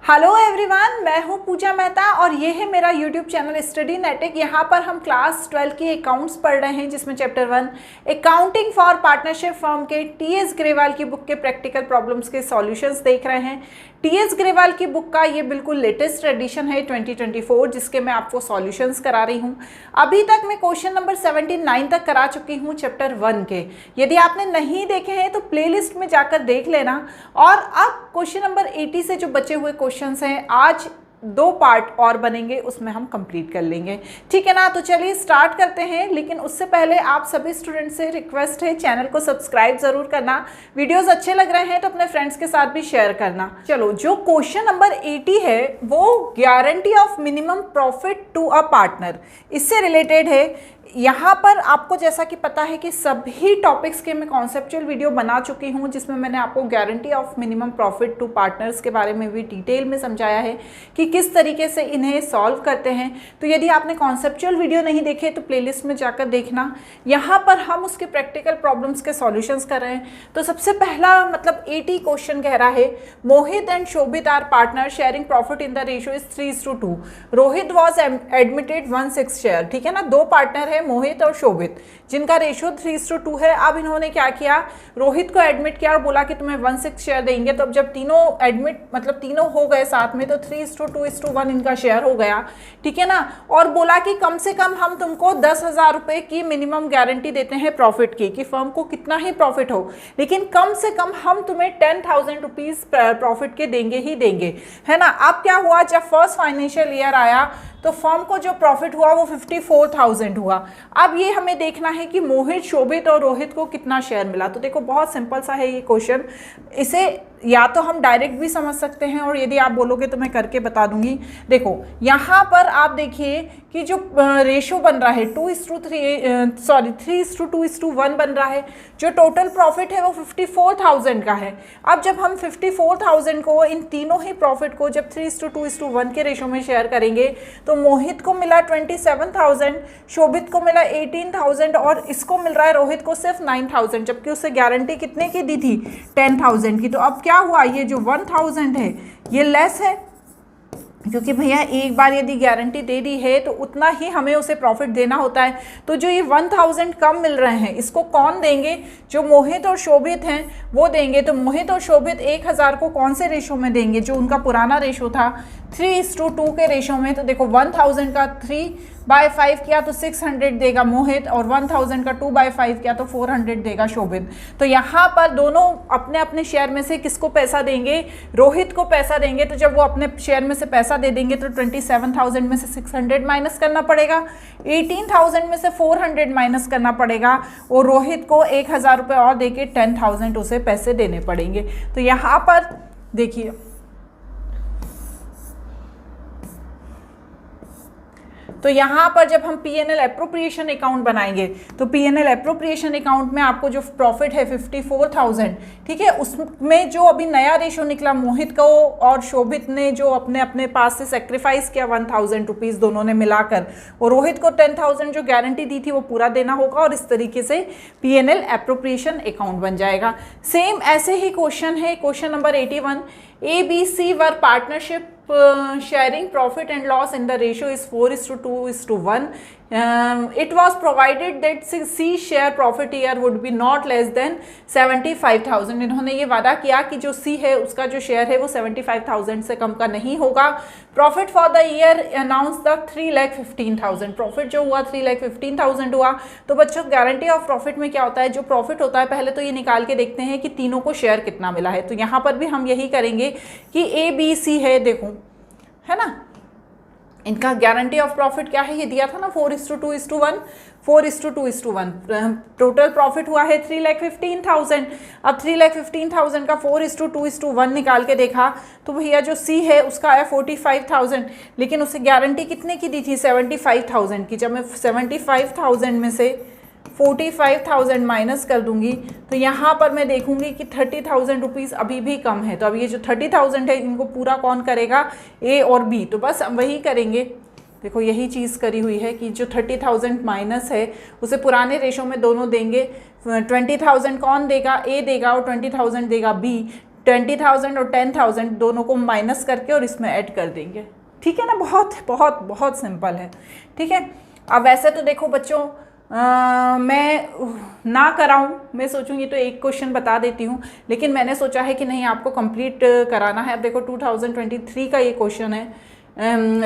Hello everyone, मैं हूं पूजा मेहता और ये है मेरा यूट्यूब चैनल स्टडी नेटिक। यहाँ पर हम क्लास 12 की अकाउंट्स पढ़ रहे हैं, जिसमें chapter 1 accounting for partnership firm के टीएस ग्रेवाल की बुक के प्रैक्टिकल प्रॉब्लम्स के सॉल्यूशंस देख रहे हैं। टीएस ग्रेवाल की बुक का ये बिल्कुल लेटेस्ट एडिशन है 2024, जिसके मैं आपको सॉल्यूशंस करा रही हूँ। अभी तक मैं क्वेश्चन नंबर 79 तक करा चुकी हूँ चैप्टर 1 के। यदि आपने नहीं देखे हैं तो प्लेलिस्ट में जाकर देख लेना। और अब क्वेश्चन नंबर 80 से जो बचे हुए क्वेश्चंस हैं, आज 2 पार्ट और बनेंगे, उसमें हम कंप्लीट कर लेंगे। ठीक है ना? तो चलिए स्टार्ट करते हैं। लेकिन उससे पहले आप सभी स्टूडेंट से रिक्वेस्ट है, चैनल को सब्सक्राइब जरूर करना। वीडियोस अच्छे लग रहे हैं तो अपने फ्रेंड्स के साथ भी शेयर करना। चलो, जो क्वेश्चन नंबर 80 है वो guarantee of minimum profit to a partner, इससे रिलेटेड है। यहाँ पर आपको जैसा कि पता है कि सभी टॉपिक्स के मैं कॉन्सेप्चुअल वीडियो बना चुकी हूँ, जिसमें मैंने आपको guarantee of minimum profit to partners के बारे में भी डिटेल में समझाया है कि किस तरीके से इन्हें सॉल्व करते हैं। तो यदि आपने कॉन्सेप्चुअल वीडियो नहीं देखे तो प्लेलिस्ट में जाकर देखना। यहाँ पर हम उसके प्रैक्टिकल प्रॉब्लम्स के सॉल्यूशंस कर रहे हैं। तो सबसे पहला 80 क्वेश्चन कह रहा है, Mohit and Shobhit are partner sharing profit in the ratio is 3:2। Rohit was admitted 1/6 share. ठीक है ना? 2 पार्टनर है, मोहित और शोभित, जिनका रेशियो 3:2 है। अब इन्होंने क्या किया, रोहित को एडमिट किया और बोला कि तुम्हें 1/6 शेयर देंगे। तो अब जब तीनों एडमिट तीनों हो गए साथ में, तो 3:2:1 इनका शेयर हो गया। ठीक है ना? और बोला कि कम से कम हम तुमको 10,000 रुपए की मिनिमम गारंटी देते हैं प्रॉफिट की, कि फर्म को कितना ही प्रॉफिट हो, लेकिन कम से कम हम तुम्हें 10,000 रुपीज प्रॉफिट के देंगे ही देंगे। है ना? अब क्या हुआ, जब फर्स्ट फाइनेंशियल ईयर आया तो फर्म को जो प्रॉफिट हुआ वो 54,000 हुआ। अब ये हमें देखना है कि मोहित, शोभित और रोहित को कितना शेयर मिला। तो देखो, बहुत सिंपल सा है ये क्वेश्चन। इसे या तो हम डायरेक्ट भी समझ सकते हैं, और यदि आप बोलोगे तो मैं करके बता दूंगी। देखो, यहाँ पर आप देखिए कि जो रेशो बन रहा है 3:1 बन रहा है। जो टोटल प्रॉफिट है वो 54,000 का है। अब जब हम 54,000 को, इन तीनों ही प्रॉफिट को जब 3:2:1 के रेशो में शेयर करेंगे, तो मोहित को मिला 27,000, शोभित को मिला 18,000 और इसको मिल रहा है रोहित को सिर्फ 9,000, जबकि उससे गारंटी कितने की दी थी, 10,000 की। तो अब क्या हुआ, ये जो 1,000 है ये लेस है, क्योंकि भैया एक बार यदि गारंटी दे दी है तो उतना ही हमें उसे प्रॉफिट देना होता है। तो जो ये 1,000 कम मिल रहे हैं, इसको कौन देंगे, जो मोहित और शोभित हैं वो देंगे। तो मोहित और शोभित 1,000 को कौन से रेशो में देंगे, जो उनका पुराना रेशो था 3:2 के रेशो में। तो देखो, 1,000 का 3/5 किया तो 600 देगा मोहित, और 1,000 का 2/5 किया तो 400 देगा शोभित। तो यहाँ पर दोनों अपने अपने शेयर में से किसको पैसा देंगे, रोहित को पैसा देंगे। तो जब वो अपने शेयर में से पैसा दे देंगे तो 27,000 में से 600 माइनस करना पड़ेगा, 18,000 में से 400 माइनस करना पड़ेगा, और रोहित को 1,000 रुपये और देके 10,000 उसे पैसे देने पड़ेंगे। तो यहाँ पर देखिए, तो यहाँ पर जब हम P&L एप्रोप्रिएशन अकाउंट बनाएंगे, तो P&L एप्रोप्रिएशन अकाउंट में आपको जो प्रॉफिट है 54,000, ठीक है, उसमें जो अभी नया रेशो निकला, मोहित को और शोभित ने जो अपने अपने पास से सेक्रीफाइस किया 1,000 रुपीज़ दोनों ने मिलाकर, और रोहित को 10,000 जो गारंटी दी थी वो पूरा देना होगा, और इस तरीके से P&L एप्रोप्रिएशन अकाउंट बन जाएगा। सेम ऐसे ही क्वेश्चन है, question number 81, ABC were partnership sharing profit and loss in the ratio is 4:2:1. It was provided that C share profit year would be not less than 75,000. इन्होंने ये वादा किया कि जो C है उसका जो शेयर है वो 75,000 से कम का नहीं होगा। Profit for the year announce the 3,15,000। Profit जो हुआ 3,15,000 हुआ। तो बच्चों, गारंटी ऑफ प्रॉफिट में क्या होता है, जो प्रॉफिट होता है पहले तो ये निकाल के देखते हैं कि तीनों को शेयर कितना मिला है। तो यहाँ पर भी हम यही करेंगे कि ABC है, देखो, है ना, इनका गारंटी ऑफ प्रॉफिट क्या है, ये दिया था ना 4:2:1, 4:2:1। टोटल प्रॉफिट हुआ है 3,15,000। अब 3,15,000 का 4:2:1 निकाल के देखा तो भैया जो C है उसका आया 45,000, लेकिन उसे गारंटी कितने की दी थी, 75,000 की। जब मैं 75,000 में से 45,000 माइनस कर दूंगी तो यहाँ पर मैं देखूंगी कि 30,000 रुपीज़ अभी भी कम है। तो अब ये जो 30,000 है इनको पूरा कौन करेगा, A और B। तो बस हम वही करेंगे। देखो, यही चीज़ करी हुई है कि जो 30,000 माइनस है उसे पुराने रेशो में दोनों देंगे। 20,000 कौन देगा, A देगा, और 20,000 देगा B। 20,000 और 10,000 दोनों को माइनस करके और इसमें ऐड कर देंगे। ठीक है ना, बहुत बहुत बहुत सिंपल है। ठीक है, अब वैसे तो देखो बच्चों मैं ना कराऊं, मैं सोचूंगी तो एक क्वेश्चन बता देती हूँ, लेकिन मैंने सोचा है कि नहीं आपको कंप्लीट कराना है। अब देखो 2023 का ये क्वेश्चन है,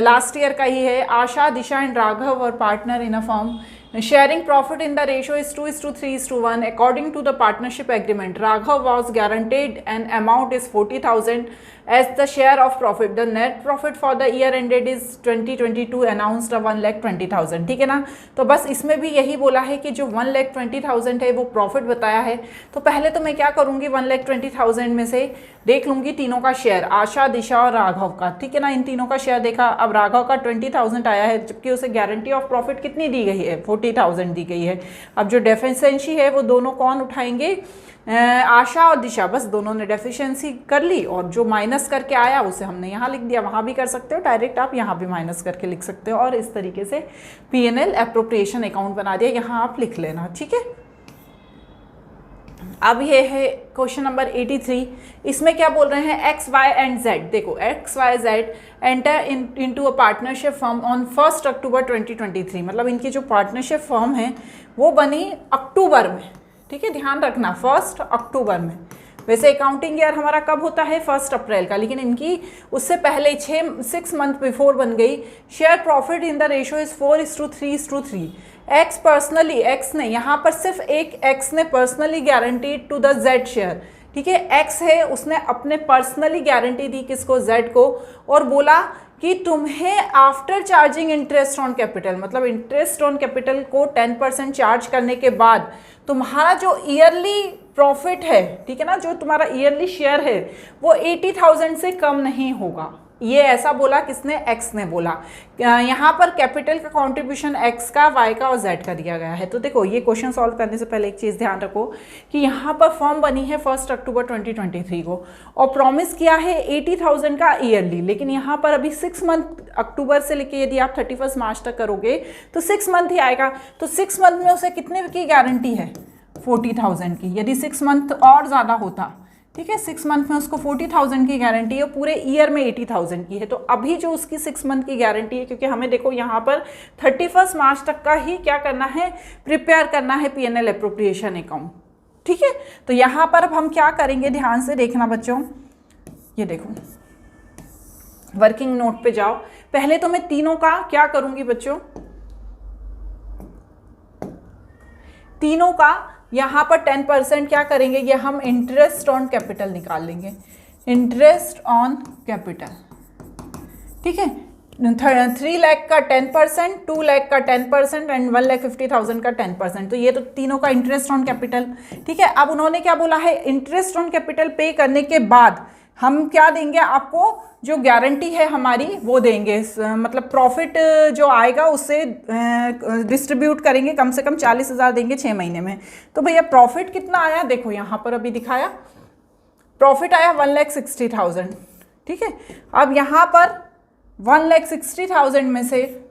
लास्ट ईयर का ही है। आशा, दिशा एंड राघव और partner in a firm, sharing profit in the ratio is 2:3:1 according to the partnership agreement. Raghav was guaranteed an amount is 40,000 as the share of profit. The net profit for the year ended is 2022 announced 1,20,000. ठीक है ना, तो बस इसमें भी यही बोला है कि जो 1,20,000 है वो प्रॉफिट बताया है। तो पहले तो मैं क्या करूँगी, 1,20,000 में से देख लूँगी तीनों का शेयर, आशा, दिशा और राघव का। ठीक है ना, इन तीनों का शेयर देखा। अब राघव का 20,000 आया है, जबकि उसे गारंटी ऑफ प्रॉफिट कितनी दी गई है, 40,000 दी गई है। अब जो डेफिशिएंसी है वो दोनों कौन उठाएंगे, आशा और दिशा। बस दोनों ने डेफिशिएंसी कर ली और जो माइनस करके आया उसे हमने यहाँ लिख दिया। वहाँ भी कर सकते हो डायरेक्ट, आप यहाँ भी माइनस करके लिख सकते हो और इस तरीके से P&L एप्रोप्रिएशन अकाउंट बना दिया। यहाँ आप लिख लेना। ठीक है, अब ये है क्वेश्चन नंबर 83। इसमें क्या बोल रहे हैं, एक्स वाई एंड जेड। देखो X Y Z enter into a partnership firm on 1 October 2023। मतलब इनकी जो पार्टनरशिप फर्म है वो बनी अक्टूबर में। ठीक है, ध्यान रखना 1 अक्टूबर में। वैसे अकाउंटिंग ईयर हमारा कब होता है, 1 अप्रैल का, लेकिन इनकी उससे पहले 6 मंथ बिफोर बन गई। Share profit in the ratio is 4:3:3। X personally, X ने यहाँ पर सिर्फ एक एक्स ने personally guaranteed to the Z share. ठीक है, एक्स है, उसने अपने पर्सनली गारंटी दी किसको, जेड को, और बोला कि तुम्हें after charging interest on capital, मतलब इंटरेस्ट ऑन कैपिटल को 10% चार्ज करने के बाद तुम्हारा जो ईयरली प्रॉफिट है, ठीक है ना, जो तुम्हारा ईयरली शेयर है वो 80,000 से कम नहीं होगा। ये ऐसा बोला किसने, एक्स ने बोला। यहाँ पर कैपिटल का कंट्रीब्यूशन एक्स का, वाई का और जेड का दिया गया है। तो देखो ये क्वेश्चन सॉल्व करने से पहले एक चीज़ ध्यान रखो कि यहाँ पर फॉर्म बनी है 1 अक्टूबर 2023 को और प्रॉमिस किया है 80,000 का ईयरली, लेकिन यहाँ पर अभी 6 मंथ अक्टूबर से लेके यदि आप 31 मार्च तक करोगे तो 6 मंथ ही आएगा। तो 6 मंथ में उसे कितने की गारंटी है, 40,000 की। यदि 6 मंथ और ज़्यादा होता, ठीक है, 6 मंथ में उसको 40,000 की गारंटी है, पूरे ईयर में 80,000 की है। तो अभी जो उसकी 6 मंथ की गारंटी है, क्योंकि हमें देखो यहाँ पर 31 मार्च तक का ही क्या करना है, प्रिपेयर करना है P&L एप्रोप्रिएशन अकाउंट। ठीक है, तो यहाँ पर अब हम क्या करेंगे, ध्यान से देखना बच्चों। ये देखो वर्किंग नोट पे जाओ। पहले तो मैं तीनों का क्या करूँगी बच्चों, तीनों का यहाँ पर 10% क्या करेंगे, ये हम इंटरेस्ट ऑन कैपिटल निकाल लेंगे, इंटरेस्ट ऑन कैपिटल। ठीक है, 3 लाख का 10%, 2 लाख का 10% एंड 1,50,000 का 10%। तो ये तो तीनों का इंटरेस्ट ऑन कैपिटल। ठीक है, अब उन्होंने क्या बोला है, इंटरेस्ट ऑन कैपिटल पे करने के बाद हम क्या देंगे आपको, जो गारंटी है हमारी वो देंगे, मतलब प्रॉफिट जो आएगा उससे डिस्ट्रीब्यूट करेंगे, कम से कम 40,000 देंगे 6 महीने में। तो भैया प्रॉफिट कितना आया, देखो यहाँ पर अभी दिखाया, प्रॉफिट आया 1,60,000। ठीक है, अब यहाँ पर 1,60,000 में से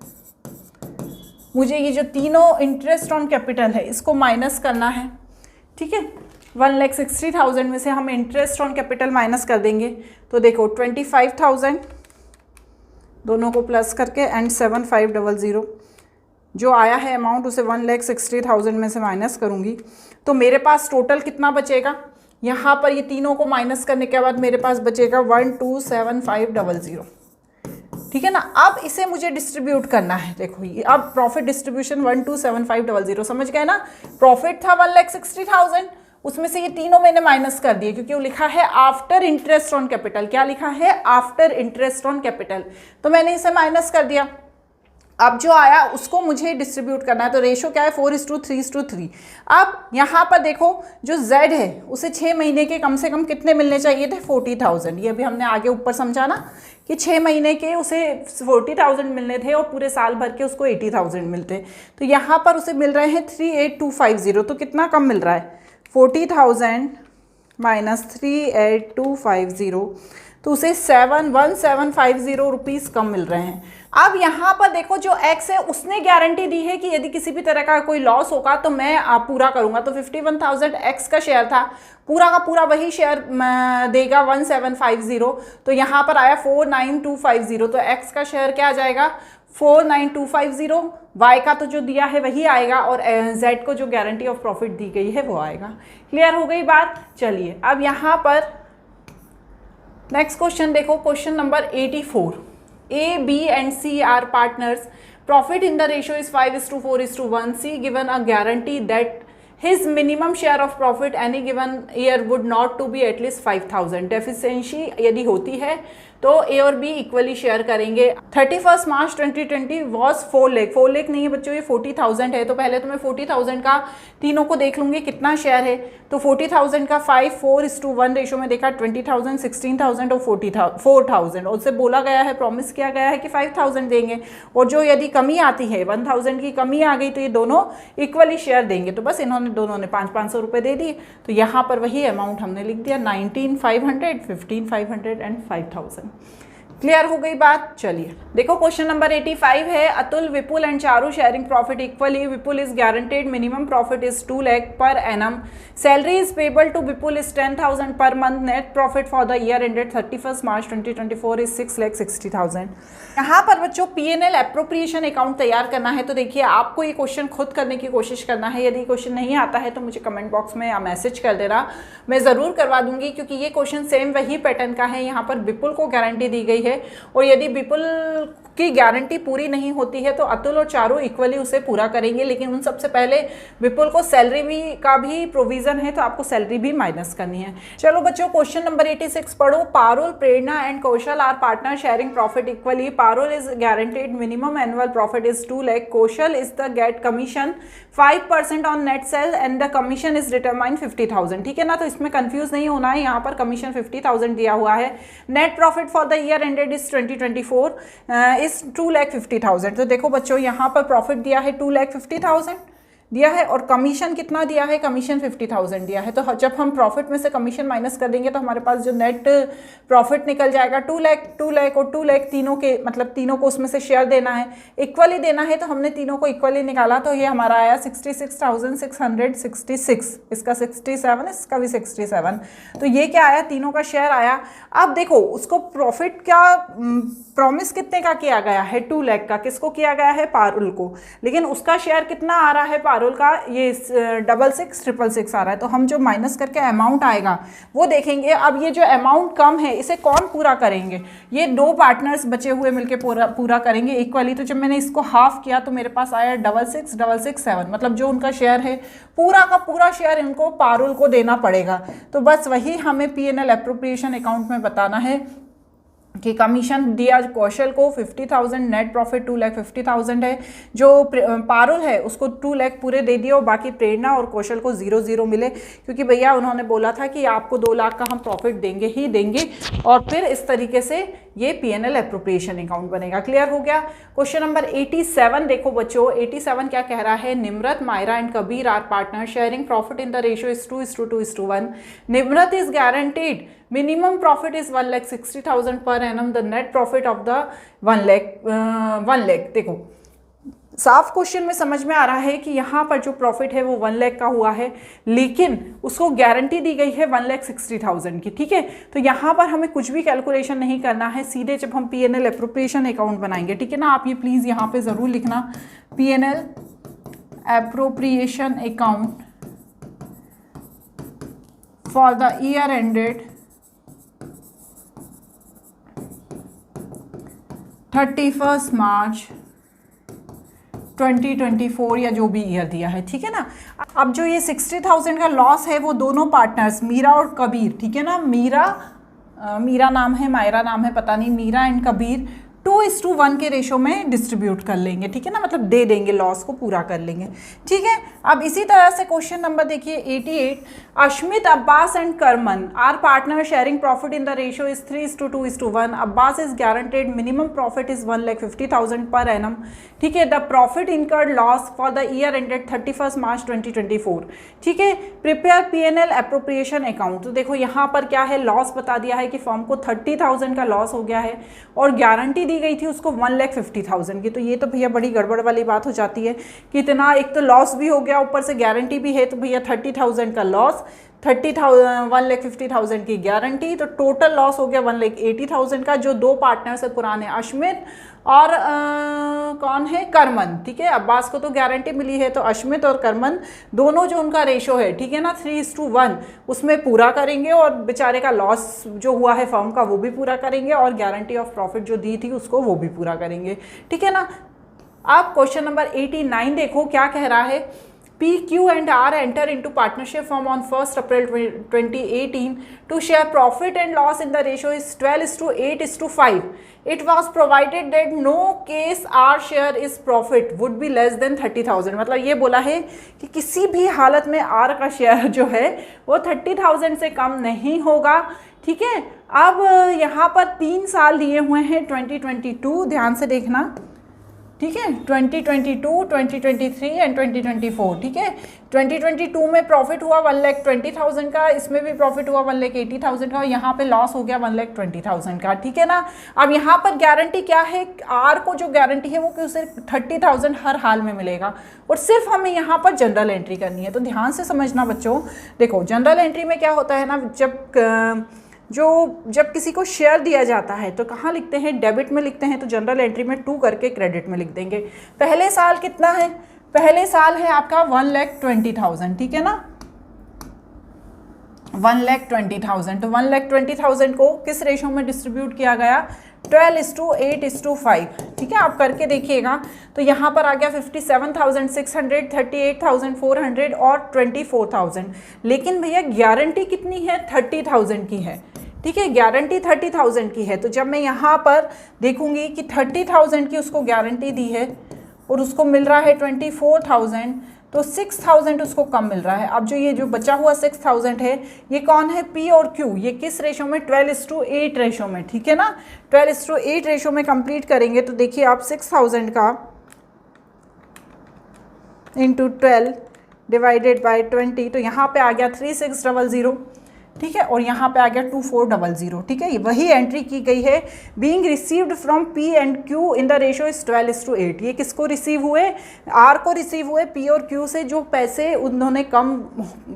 मुझे ये जो तीनों इंटरेस्ट ऑन कैपिटल है इसको माइनस करना है। ठीक है, 1,60,000 में से हम इंटरेस्ट ऑन कैपिटल माइनस कर देंगे। तो देखो 25,000 दोनों को प्लस करके एंड 7,500 जो आया है अमाउंट उसे 1,60,000 में से माइनस करूँगी तो मेरे पास टोटल कितना बचेगा, यहाँ पर ये तीनों को माइनस करने के बाद मेरे पास बचेगा 12,7500। ठीक है ना, अब इसे मुझे डिस्ट्रीब्यूट करना है। देखो ये अब प्रॉफिट डिस्ट्रीब्यूशन 12,7500 समझ गए ना। प्रॉफिट था 1,60,000, उसमें से ये तीनों मैंने माइनस कर दिए क्योंकि वो लिखा है आफ्टर इंटरेस्ट ऑन कैपिटल। क्या लिखा है, आफ्टर इंटरेस्ट ऑन कैपिटल। तो मैंने इसे माइनस कर दिया। अब जो आया उसको मुझे डिस्ट्रीब्यूट करना है। तो रेशो क्या है, 4:3:3। अब यहाँ पर देखो जो Z है उसे 6 महीने के कम से कम कितने मिलने चाहिए थे, 40,000। ये भी हमने आगे ऊपर समझा ना कि 6 महीने के उसे 40,000 मिलने थे और पूरे साल भर के उसको 80,000 मिलते। तो यहाँ पर उसे मिल रहे हैं 38,250। तो कितना कम मिल रहा है, 40,000 माइनस 38,250। तो उसे 1750 रुपीज़ कम मिल रहे हैं। अब यहाँ पर देखो जो एक्स है उसने गारंटी दी है कि यदि किसी भी तरह का कोई लॉस होगा तो मैं पूरा करूँगा। तो 51,000 एक्स का शेयर था, पूरा का पूरा वही शेयर देगा 1750। तो यहाँ पर आया 49250। तो एक्स का शेयर क्या आ जाएगा 49250, वाई का तो जो दिया है वही आएगा और जेड को जो गारंटी ऑफ प्रॉफिट दी गई है वो आएगा। क्लियर हो गई बात। चलिए अब यहाँ पर नेक्स्ट क्वेश्चन देखो, question number 84। A, B and C are partners. Profit in the ratio is 5:4:1. C given a guarantee that his minimum share of profit any given year would not to be at least 5,000. Deficiency यदि होती है तो ए और be equally share करेंगे। 31 मार्च 2020 was 4 lakh. 4 lakh नहीं है बच्चों, ये 40,000 है। तो पहले तो मैं 40,000 का तीनों को देख लूँगी कितना शेयर है। तो 40,000 का 5:4:1 रेशो में देखा 20,000, 16,000 और 4,000। और उससे बोला गया है, प्रॉमिस किया गया है कि 5,000 देंगे। और जो यदि कमी आती है 1,000 की कमी आ गई तो ये दोनों इक्वली शेयर देंगे। तो बस इन्होंने दोनों ने 500 रुपये दे दिए। तो यहाँ पर वही अमाउंट हमने लिख दिया 19,500, 15,500 एंड 5,000। क्लियर हो गई बात। चलिए देखो क्वेश्चन नंबर 85 है। Atul, Vipul and Charu sharing profit equally. Vipul is guaranteed minimum profit is 2 lakh per annum. Salary is payable to Vipul is 10,000 per month. Net profit for the year ended 31 March 2024 is 6,60,000। यहाँ पर बच्चों P&L एप्रोप्रिएशन अकाउंट तैयार करना है। तो देखिए आपको ये क्वेश्चन खुद करने की कोशिश करना है। यदि क्वेश्चन नहीं आता है तो मुझे कमेंट बॉक्स में मैसेज कर देना, मैं ज़रूर करवा दूंगी, क्योंकि ये क्वेश्चन सेम वही पैटर्न का है। यहाँ पर विपुल को गारंटी दी गई है और यदि विपुल की गारंटी पूरी नहीं होती है तो अतुल और चारू इक्वली उसे पूरा करेंगे। लेकिन उन सबसे पहले विपुल को सैलरी भी का भी प्रोविजन है, तो आपको सैलरी भी माइनस करनी है। चलो बच्चों क्वेश्चन नंबर 86 पढ़ो। Parul, Prerna and Kaushal are partner sharing profit equally. Parul is guaranteed minimum annual profit is 2 lakh. Kaushal is the get commission 5% on net sale and the commission is determine 50,000। ठीक है ना, तो इसमें कंफ्यूज नहीं होना है। यहाँ पर कमीशन 50,000 दिया हुआ है। Net profit for the year ended is 2024 is 2,50,000। तो देखो बच्चों यहाँ पर प्रॉफिट दिया है 2,50,000 दिया है और कमीशन कितना दिया है, कमीशन 50,000 दिया है। तो जब हम प्रॉफिट में से कमीशन माइनस कर देंगे तो हमारे पास जो नेट प्रॉफिट निकल जाएगा 2 लाख और 2 लाख तीनों के, मतलब तीनों को उसमें से शेयर देना है, इक्वली देना है। तो हमने तीनों को इक्वली निकाला तो ये हमारा आया 66,666। इसका 67, इसका भी 67। तो ये क्या आया, तीनों का शेयर आया। अब देखो उसको प्रॉफिट क्या प्रॉमिस कितने का किया गया है, 2 लाख का। किसको किया गया है, पारुल को। लेकिन उसका शेयर कितना आ रहा है पारुल का, ये 66,666 आ रहा है। तो हम जो माइनस करके अमाउंट आएगा वो देखेंगे। अब ये जो अमाउंट कम है इसे कौन पूरा करेंगे, ये 2 पार्टनर्स बचे हुए मिलके पूरा करेंगे इक्वली। तो जब मैंने इसको हाफ किया तो मेरे पास आया 66,667। मतलब जो उनका शेयर है पूरा का पूरा शेयर इनको पारुल को देना पड़ेगा। तो बस वही हमें P&L एप्रोप्रिएशन अकाउंट में बताना है कि कमीशन दिया कौशल को 50,000, नेट प्रॉफिट 2,50,000 है। जो पारुल है उसको 2 लाख पूरे दे दिए और बाकी प्रेरणा और कौशल को 0 मिले, क्योंकि भैया उन्होंने बोला था कि आपको 2 लाख का हम प्रॉफिट देंगे ही देंगे। और फिर इस तरीके से ये P&L एप्रोप्रिएशन अकाउंट बनेगा। क्लियर हो गया। क्वेश्चन नंबर 87 देखो बच्चों, 87 क्या कह रहा है। Nimrat, Myra and Kabir are partner sharing profit in the ratio is 2:2:1। Nimrat is guaranteed minimum profit is 1,60,000 per annum. The net profit of the 1 lakh. देखो साफ क्वेश्चन में समझ में आ रहा है कि यहाँ पर जो प्रॉफिट है वो 1 लाख का हुआ है, लेकिन उसको गारंटी दी गई है 1,60,000 की। ठीक है, तो यहाँ पर हमें कुछ भी कैलकुलेशन नहीं करना है, सीधे जब हम P&L एप्रोप्रिएशन अकाउंट बनाएंगे। ठीक है ना, आप ये प्लीज़ यहाँ पे ज़रूर लिखना, P&L appropriation account for the year ended 31 March 2024 या जो भी ईयर दिया है। ठीक है ना, अब जो ये 60,000 का लॉस है वो दोनों पार्टनर्स मीरा और कबीर, ठीक है ना, मीरा नाम है, मायरा नाम है, पता नहीं, मीरा एंड कबीर 2:1 के रेशो में डिस्ट्रीब्यूट कर लेंगे, ठीक है ना, मतलब दे देंगे, लॉस को पूरा कर लेंगे, ठीक है। अब इसी तरह से क्वेश्चन नंबर देखिए 88, Ashmit, Abbas and Karman are partner sharing profit in the ratio is 3:2:1। Abbas is guaranteed minimum profit is 1,50,000 per annum, ठीक है। The profit incurred loss for the year ended 31 March 2024, ठीक है। Prepare P&L appropriation account. तो देखो यहाँ पर क्या है, लॉस बता दिया है कि फर्म को 30,000 का लॉस हो गया है और गारंटी दी गई थी उसको 1,50,000 की। तो ये तो भैया बड़ी गड़बड़ वाली बात हो जाती है कि इतना, एक तो लॉस भी हो गया ऊपर से गारंटी भी है, तो भैया 30,000 का लॉस, 1,50,000 की गारंटी, तो टोटल लॉस हो गया 1,80,000 का। जो दो पार्टनर्स है पुराने, अश्मित और कौन है, करमन, ठीक है। अब्बास को तो गारंटी मिली है, तो अश्मित और करमन दोनों जो उनका रेशो है, ठीक है ना, 3:1 उसमें पूरा करेंगे और बेचारे का लॉस जो हुआ है फर्म का वो भी पूरा करेंगे और गारंटी ऑफ प्रॉफिट जो दी थी उसको वो भी पूरा करेंगे, ठीक है ना। आप क्वेश्चन नंबर 89 देखो क्या कह रहा है। P, Q and R enter into partnership firm on 1st April 2018 to share profit and loss in the ratio is 12:8:5. It was provided that no case R share is profit would be less than 30,000। मतलब ये बोला है कि किसी भी हालत में R का शेयर जो है वो 30,000 से कम नहीं होगा, ठीक है। अब यहाँ पर 3 साल दिए हुए हैं, 2022, ध्यान से देखना, ठीक है, 2022, 2023 एंड 2024, ठीक है। 2022 में प्रॉफिट हुआ 1,20,000 का, इसमें भी प्रॉफिट हुआ 1,80,000 का और यहाँ पे लॉस हो गया 1,20,000 का, ठीक है ना। अब यहाँ पर गारंटी क्या है, आर को जो गारंटी है वो कि उसे 30,000 हर हाल में मिलेगा और सिर्फ हमें यहाँ पर जनरल एंट्री करनी है। तो ध्यान से समझना बच्चों, देखो जनरल एंट्री में क्या होता है ना, जब किसी को शेयर दिया जाता है तो कहाँ लिखते हैं, डेबिट में लिखते हैं, तो जनरल एंट्री में 2 करके क्रेडिट में लिख देंगे। पहले साल कितना है, पहले साल है आपका 1,20,000, ठीक है ना, 1,20,000। तो 1,20,000 को किस रेशो में डिस्ट्रीब्यूट किया गया, 12:8:5, ठीक है। आप करके देखिएगा तो यहाँ पर आ गया 57,600, 38,400 और 24,000। लेकिन भैया गारंटी कितनी है, 30,000 की है, ठीक है, गारंटी 30,000 की है। तो जब मैं यहाँ पर देखूंगी कि 30,000 की उसको गारंटी दी है और उसको मिल रहा है 24,000, तो 6,000 उसको कम मिल रहा है। अब जो बचा हुआ 6,000 है, ये कौन है, P और Q, ये किस रेशो में, 12:8 रेशो में, ठीक है ना। 12:8 रेशो में कंप्लीट करेंगे तो देखिए आप 6,000 का इंटू 12 डिवाइडेड बाय 20, तो यहाँ पे आ गया 3600, ठीक है, और यहाँ पे आ गया 2400, ठीक है। वही एंट्री की गई है, being received from P and Q in the ratio is 12:8। ये किसको रिसीव हुए, R को रिसीव हुए, P और Q से जो पैसे उन्होंने कम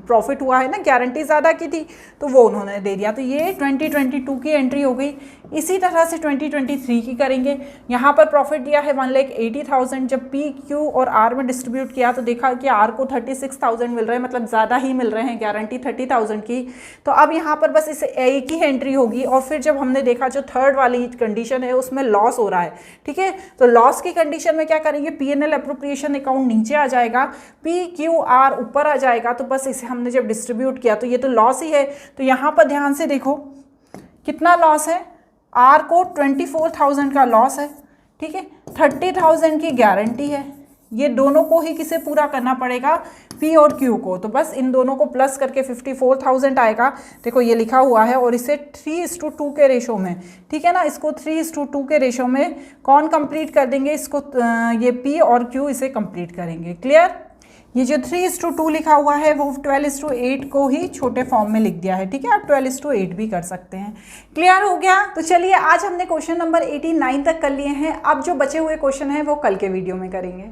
प्रॉफिट हुआ है ना, गारंटी ज़्यादा की थी तो वो उन्होंने दे दिया। तो ये 2022 की एंट्री हो गई। इसी तरह से 2023 की करेंगे। यहाँ पर प्रॉफिट दिया है 1,80,000, जब P, Q और R में डिस्ट्रीब्यूट किया तो देखा कि R को 36,000 मिल रहे हैं, मतलब ज़्यादा ही मिल रहे हैं, गारंटी 30,000 की। तो अब यहाँ पर बस इसे एक ही एंट्री होगी और फिर जब हमने देखा जो थर्ड वाली कंडीशन है उसमें लॉस हो रहा है, ठीक है, तो लॉस की कंडीशन में क्या करेंगे, P&L एप्रोप्रिएशन अकाउंट नीचे आ जाएगा, P, Q, R ऊपर आ जाएगा। तो बस इसे हमने जब डिस्ट्रीब्यूट किया तो ये तो लॉस ही है। तो यहाँ पर ध्यान से देखो कितना लॉस है, R को 24,000 का लॉस है, ठीक है, 30,000 की गारंटी है। ये दोनों को ही किसे पूरा करना पड़ेगा, P और Q को। तो बस इन दोनों को प्लस करके 54,000 आएगा। देखो ये लिखा हुआ है और इसे 3:2 के रेशो में, ठीक है ना, इसको 3:2 के रेशो में कौन कंप्लीट कर देंगे, इसको ये P और Q इसे कंप्लीट करेंगे। क्लियर, ये जो 3:2 लिखा हुआ है वो 12:8 को ही छोटे फॉर्म में लिख दिया है, ठीक है, आप 12:8 भी कर सकते हैं। क्लियर हो गया। तो चलिए आज हमने क्वेश्चन नंबर 89 तक कर लिए हैं। अब जो बचे हुए क्वेश्चन हैं वो कल के वीडियो में करेंगे।